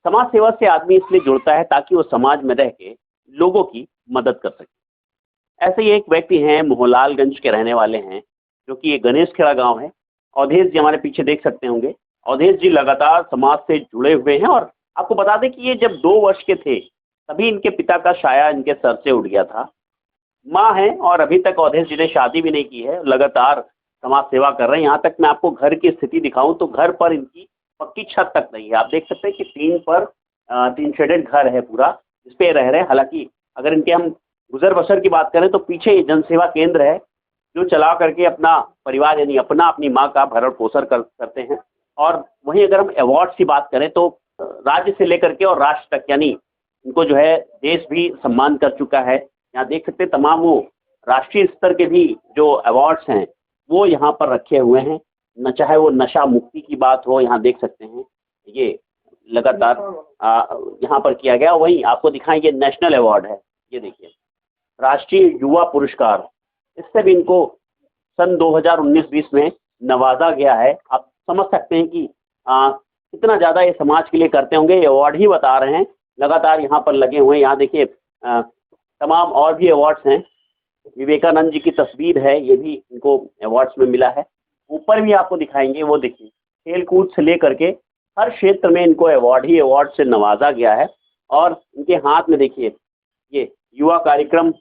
समाज सेवा से आदमी इसलिए जुड़ता है ताकि वो समाज में रह के लोगों की मदद कर सके। ऐसे ही एक व्यक्ति हैं, मोहनलालगंज के रहने वाले हैं, जो कि ये गणेश खेड़ा गांव है। अवधेश जी हमारे पीछे देख सकते होंगे। अवधेश जी लगातार समाज से जुड़े हुए हैं और आपको बता दें कि ये जब 2 वर्ष के थे तभी इनके पिता का साया इनके सर से उठ गया था। माँ है और अभी तक अवधेश जी ने शादी भी नहीं की है, लगातार समाज सेवा कर रहे हैं। यहाँ तक मैं आपको घर की स्थिति दिखाऊं तो घर पर इनकी पक्की छत तक नहीं है। आप देख सकते हैं कि टीन शेडेड घर है पूरा, जिस पे रह रहे हैं। हालांकि अगर इनके हम गुजर बसर की बात करें तो पीछे ये जनसेवा केंद्र है, जो चला करके अपना परिवार यानी अपनी माँ का भरण पोषण करते हैं। और वहीं अगर हम अवार्ड्स की बात करें तो राज्य से लेकर के और राष्ट्र तक, यानी इनको जो है देश भी सम्मान कर चुका है। यहाँ देख सकते हैं तमाम वो राष्ट्रीय स्तर के भी जो अवार्ड्स हैं वो यहाँ पर रखे हुए हैं। न चाहे वो नशा मुक्ति की बात हो, यहाँ देख सकते हैं ये लगातार यहाँ पर किया गया। वहीं आपको दिखाएंगे नेशनल अवार्ड है, ये देखिए राष्ट्रीय युवा पुरस्कार, इससे भी इनको सन 2019-20 में नवाजा गया है। आप समझ सकते हैं कि कितना ज़्यादा ये समाज के लिए करते होंगे। ये अवार्ड ही बता रहे हैं, लगातार यहाँ पर लगे हुए हैं। यहाँ देखिए तमाम और भी अवार्ड्स हैं। विवेकानंद जी की तस्वीर है, ये भी इनको अवार्ड्स में मिला है। ऊपर भी आपको दिखाएंगे, वो देखिए खेल कूद से लेकर के हर क्षेत्र में इनको अवार्ड से नवाजा गया है। और इनके हाथ में देखिए ये युवा कार्यक्रम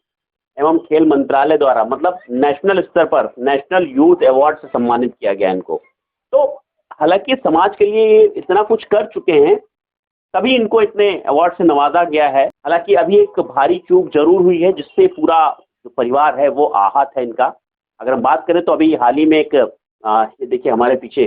एवं खेल मंत्रालय द्वारा, मतलब नेशनल स्तर पर नेशनल यूथ अवार्ड से सम्मानित किया गया इनको। तो हालांकि समाज के लिए ये इतना कुछ कर चुके हैं, तभी इनको इतने अवार्ड से नवाजा गया है। हालांकि अभी एक भारी चूक जरूर हुई है, जिससे पूरा जो परिवार है वो आहत है इनका। अगर हम बात करें तो अभी हाल ही में एक ये देखिए हमारे पीछे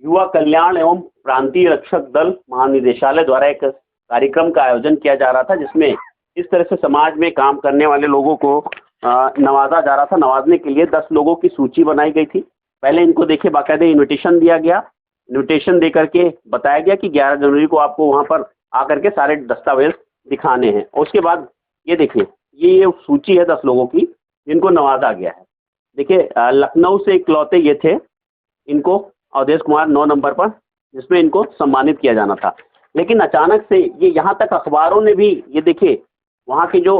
युवा कल्याण एवं प्रांतीय रक्षक दल महानिदेशालय द्वारा एक कार्यक्रम का आयोजन किया जा रहा था, जिसमें इस तरह से समाज में काम करने वाले लोगों को नवाजा जा रहा था। नवाजने के लिए 10 लोगों की सूची बनाई गई थी। पहले इनको देखिए बाकायदे इन्विटेशन दिया गया। इन्विटेशन दे करके बताया गया कि 11 जनवरी को आपको वहाँ पर आकर के सारे दस्तावेज दिखाने हैं। और उसके बाद ये देखिए ये सूची है 10 लोगों की जिनको नवाजा गया है। देखिए लखनऊ से इकलौते ये थे, इनको अवधेश कुमार 9 नंबर पर, जिसमें इनको सम्मानित किया जाना था। लेकिन अचानक से ये यहाँ तक अखबारों ने भी, ये देखिए वहाँ के जो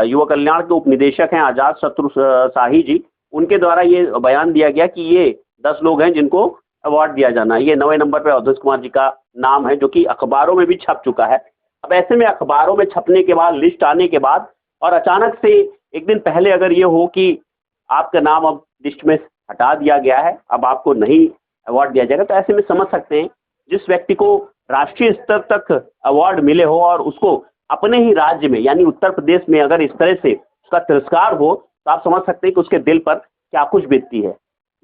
युवा कल्याण के उपनिदेशक हैं आज़ाद शत्रु शाही जी, उनके द्वारा ये बयान दिया गया कि ये 10 लोग हैं जिनको अवार्ड दिया जाना है। ये 9वें नंबर पर अवधेश कुमार जी का नाम है, जो कि अखबारों में भी छप चुका है। अब ऐसे में अखबारों में छपने के बाद, लिस्ट आने के बाद, और अचानक से एक दिन पहले अगर ये हो कि आपका नाम अब लिस्ट में हटा दिया गया है, अब आपको नहीं अवार्ड दिया जाएगा, तो ऐसे में समझ सकते हैं जिस व्यक्ति को राष्ट्रीय स्तर तक अवार्ड मिले हो और उसको अपने ही राज्य में यानी उत्तर प्रदेश में अगर इस तरह से उसका तिरस्कार हो, तो आप समझ सकते हैं कि उसके दिल पर क्या कुछ बीतती है।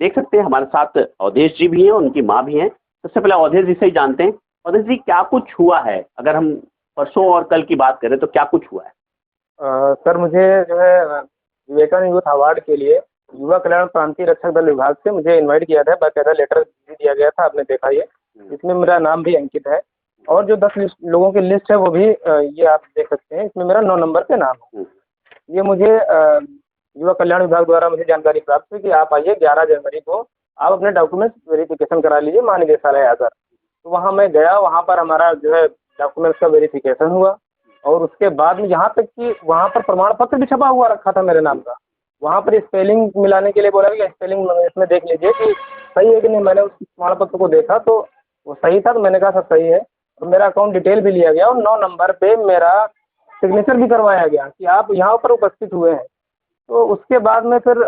देख सकते हैं हमारे साथ अवधेश जी भी हैं, उनकी माँ भी हैं। सबसे पहले अवधेश जी से ही जानते हैं, अवधेश जी क्या कुछ हुआ है, अगर हम परसों और कल की बात करें तो क्या कुछ हुआ है? सर मुझे जो है विवेकानंद यूथ अवार्ड के लिए युवा कल्याण प्रांतीय रक्षक दल विभाग से मुझे इनवाइट किया था, बाकायदा लेटर भी दिया गया था, आपने देखा ये, इसमें मेरा नाम भी अंकित है। और जो 10 लोगों की लिस्ट है वो भी ये आप देख सकते हैं, इसमें मेरा 9 नंबर पे नाम है। ये मुझे युवा कल्याण विभाग द्वारा मुझे जानकारी प्राप्त हुई कि आप आइए 11 जनवरी को, आप अपने डॉक्यूमेंट्स वेरिफिकेशन करा लीजिए महानिदेशालय आकर। तो वहाँ मैं गया, वहाँ पर हमारा जो है डॉक्यूमेंट्स का वेरिफिकेशन हुआ। और उसके बाद में यहाँ तक कि वहाँ पर प्रमाण पत्र भी छपा हुआ रखा था मेरे नाम का। वहाँ पर स्पेलिंग मिलाने के लिए बोला कि स्पेलिंग इसमें देख लीजिए कि सही है कि नहीं। मैंने उस प्रमाण पत्र को देखा तो वो सही था, तो मैंने कहा सर सही है। और मेरा अकाउंट डिटेल भी लिया गया और 9 नंबर पे मेरा सिग्नेचर भी करवाया गया कि आप यहाँ पर उपस्थित हुए हैं। तो उसके बाद में फिर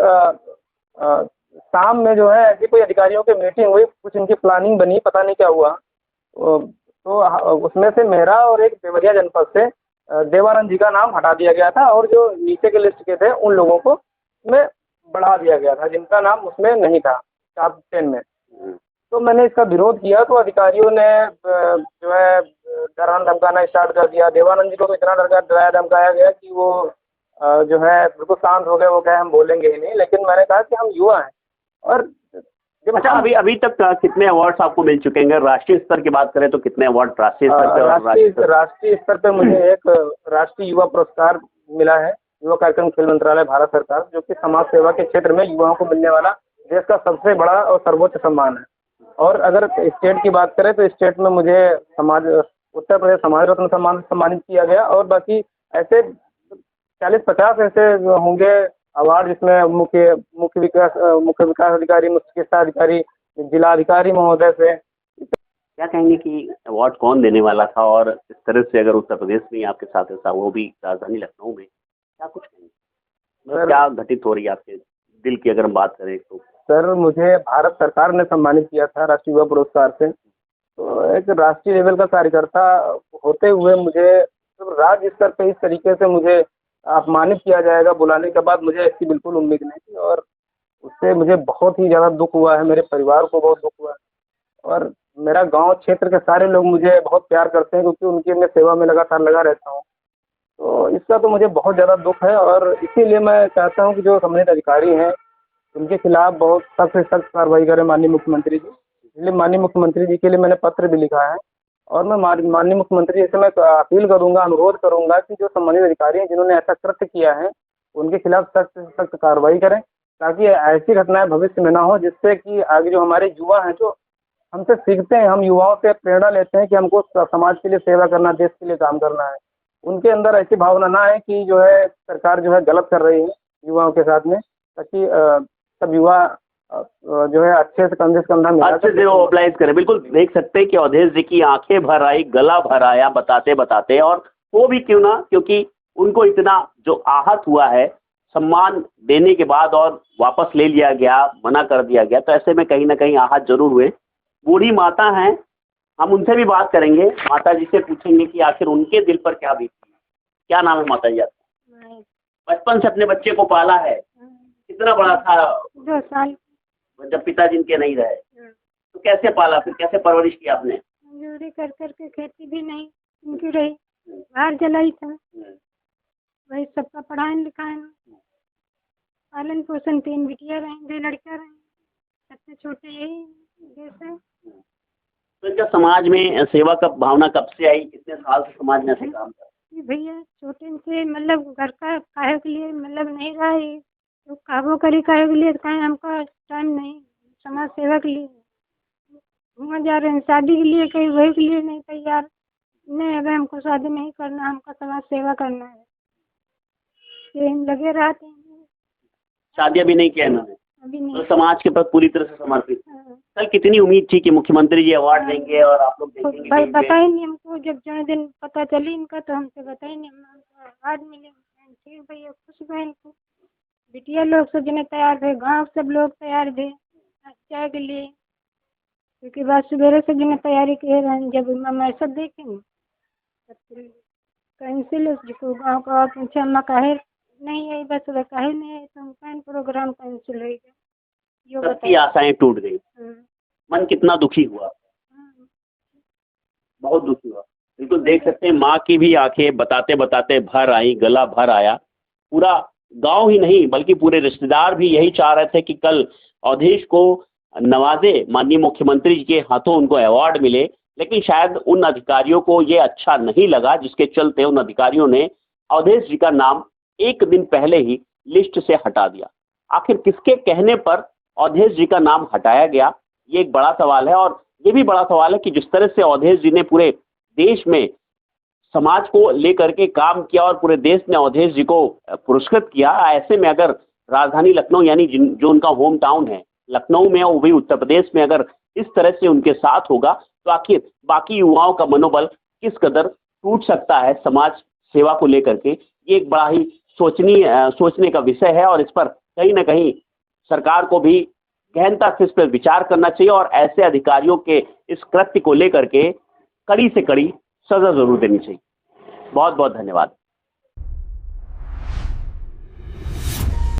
शाम में जो है ऐसी कोई अधिकारियों की मीटिंग हुई, कुछ इनकी प्लानिंग बनी, पता नहीं क्या हुआ। तो उसमें से मेरा और एक देवरिया जनपद से देवानंद जी का नाम हटा दिया गया था और जो नीचे के लिस्ट के थे उन लोगों को उसमें बढ़ा दिया गया था जिनका नाम उसमें नहीं था टॉप 10 में। तो मैंने इसका विरोध किया तो अधिकारियों ने जो है डराना धमकाना स्टार्ट कर दिया। देवानंद जी को तो इतना डराया धमकाया गया कि वो जो है बिल्कुल शांत हो गए, वो कहे हम बोलेंगे ही नहीं। लेकिन मैंने कहा कि हम युवा हैं। और अच्छा, अभी तक कितने अवार्ड्स आपको मिल चुके हैं? राष्ट्रीय स्तर की बात करें तो कितने अवार्ड राष्ट्रीय स्तर पे? राष्ट्रीय स्तर पे मुझे एक राष्ट्रीय युवा पुरस्कार मिला है, युवा कार्यक्रम खेल मंत्रालय भारत सरकार, जो कि समाज सेवा के क्षेत्र में युवाओं को मिलने वाला देश का सबसे बड़ा और सर्वोच्च सम्मान है। और अगर स्टेट की बात करें तो स्टेट में मुझे उत्तर प्रदेश समाज रत्न सम्मान सम्मानित किया गया। और बाकी ऐसे 40-50 ऐसे होंगे अवार्ड, जिसमें मुख्य विकास अधिकारी, मुख्य चिकित्सा अधिकारी, जिला अधिकारी महोदय से। क्या कहेंगे कि अवार्ड कौन देने वाला था, और इस तरह से अगर उत्तर प्रदेश में ही आपके साथ ऐसा, वो भी राजधानी लखनऊ में, क्या कुछ कहेंगे? मतलब क्या घटित हो रही है आपके दिल की अगर हम बात करें तो? सर, मुझे भारत सरकार ने सम्मानित किया था राष्ट्रीय युवा पुरस्कार से। तो एक राष्ट्रीय लेवल का कार्यकर्ता होते हुए मुझे तो राज्य स्तर पे इस तरीके से मुझे अपमानित किया जाएगा बुलाने के बाद, मुझे इसकी बिल्कुल उम्मीद नहीं थी। और उससे मुझे बहुत ही ज़्यादा दुख हुआ है, मेरे परिवार को बहुत दुख हुआ है। और मेरा गांव क्षेत्र के सारे लोग मुझे बहुत प्यार करते हैं, क्योंकि उनकी मैं सेवा में लगातार लगा रहता हूं। तो इसका तो मुझे बहुत ज़्यादा दुख है, और इसीलिए मैं चाहता हूं कि जो संबंधित अधिकारी हैं उनके खिलाफ बहुत सख्त से सख्त कार्रवाई करें माननीय मुख्यमंत्री जी। इसलिए माननीय मुख्यमंत्री जी के लिए मैंने पत्र भी लिखा है। और मैं माननीय मुख्यमंत्री जी से मैं अपील करूंगा, अनुरोध करूंगा कि जो संबंधित अधिकारी हैं जिन्होंने ऐसा कृत्य किया है, उनके खिलाफ सख्त से सख्त कार्रवाई करें, ताकि ऐसी घटनाएं भविष्य में ना हो, जिससे कि आगे जो हमारे युवा हैं, जो हमसे सीखते हैं, हम युवाओं से प्रेरणा लेते हैं कि हमको समाज के लिए सेवा करना, देश के लिए काम करना है, उनके अंदर ऐसी भावना ना आए कि जो है सरकार जो है गलत कर रही है युवाओं के साथ में, ताकि सब युवा जो है अच्छे से कंधे से कंधा मिला अच्छे से मोबिलाइज करें। बिल्कुल देख सकते हैं कि अवधेश जी की आंखें भर आई, गला भर आया बताते बताते, और वो भी क्यों ना, क्योंकि उनको इतना जो आहत हुआ है सम्मान देने के बाद और वापस ले लिया गया, मना कर दिया गया, तो ऐसे में कहीं ना कहीं आहत जरूर हुए। बूढ़ी माता हैं, हम उनसे भी बात करेंगे, माता जी से पूछेंगे कि आखिर उनके दिल पर क्या बीती। क्या नाम है माता जी आपका? बचपन से अपने बच्चे को पाला है, कितना बड़ा था 2 साल जब पिताजी इनके नहीं रहे, तो कैसे पाला, फिर कैसे परवरिश की आपने? मजदूरी कर करके, खेती भी नहीं उनकी रही, बाहर जलाई था, वही सबका पढ़ाए लिखाए, पालन पोषण, 3 बिटिया रही, 2 लड़का रहे, सबसे छोटे यही देश है। तो इनका समाज में सेवा का भावना कब से आई, कितने साल से समाज में ऐसे काम कर? भैया छोटे से मतलब घर का काहे के लिए मतलब नहीं रहा है, तो काबू करी काहे के लिए, कहीं हमको टाइम नहीं समाज सेवा के लिए घूमा जा रहे हैं, शादी के लिए कहीं वही के लिए नहीं तैयार नहीं, अगर हमको शादी नहीं करना, हमको समाज सेवा करना है, ये हम लगे रहते हैं। शादी अभी नहीं किया इन्होंने, अभी नहीं। तो समाज के प्रति पूरी तरह से समर्पित। कल कितनी उम्मीद थी कि मुख्यमंत्री जी अवार्ड देंगे और आप लोग देखेंगे? भाई बताए नहीं हमको, जब जो दिन पता चली इनका तो हमसे बताए नहीं, हमको अवार्ड मिले। ठीक भैया, खुश हुए इनको, बिटिया लोग सब जने तैयार थे, गाँव सब लोग तैयार थे चाय के लिए, क्योंकि बाद सवेरे से जने तैयारी किए रहे। जब मैं सब देखेंगे तब फिर कैंसिल को गाँव का पूछा, मैं काहे नहीं है, बस काहे नहीं है, तो हम प्रोग्राम कैंसिल हो गया। सबकी आशाएं टूट गई, मन कितना दुखी हुआ, बहुत दुखी हुआ। बिल्कुल देख सकते हैं, माँ की भी आंखें बताते बताते भर आई, गला भर आया। पूरा गांव ही नहीं बल्कि पूरे रिश्तेदार भी यही चाह रहे थे कि कल अवधेश को नवाजे, माननीय मुख्यमंत्री जी के हाथों उनको अवार्ड मिले, लेकिन शायद उन अधिकारियों को ये अच्छा नहीं लगा, जिसके चलते उन अधिकारियों ने अवधेश जी का नाम एक दिन पहले ही लिस्ट से हटा दिया। आखिर किसके कहने पर अवधेश जी का नाम हटाया गया, ये एक बड़ा सवाल है। और ये भी बड़ा सवाल है कि जिस तरह से अवधेश जी ने पूरे देश में समाज को लेकर के काम किया और पूरे देश ने अवधेश जी को पुरस्कृत किया, ऐसे में अगर राजधानी लखनऊ यानी जो उनका होम टाउन है लखनऊ में, वो भी उत्तर प्रदेश में, अगर इस तरह से उनके साथ होगा, तो आखिर बाकी युवाओं का मनोबल किस कदर टूट सकता है समाज सेवा को लेकर के। ये एक बड़ा ही सोचने का विषय है, और इस पर कहीं ना कहीं सरकार को भी गहनता से इस पर विचार करना चाहिए, और ऐसे अधिकारियों के इस कृत्य को लेकर के कड़ी से कड़ी सजा जरूर देनी चाहिए। बहुत बहुत धन्यवाद।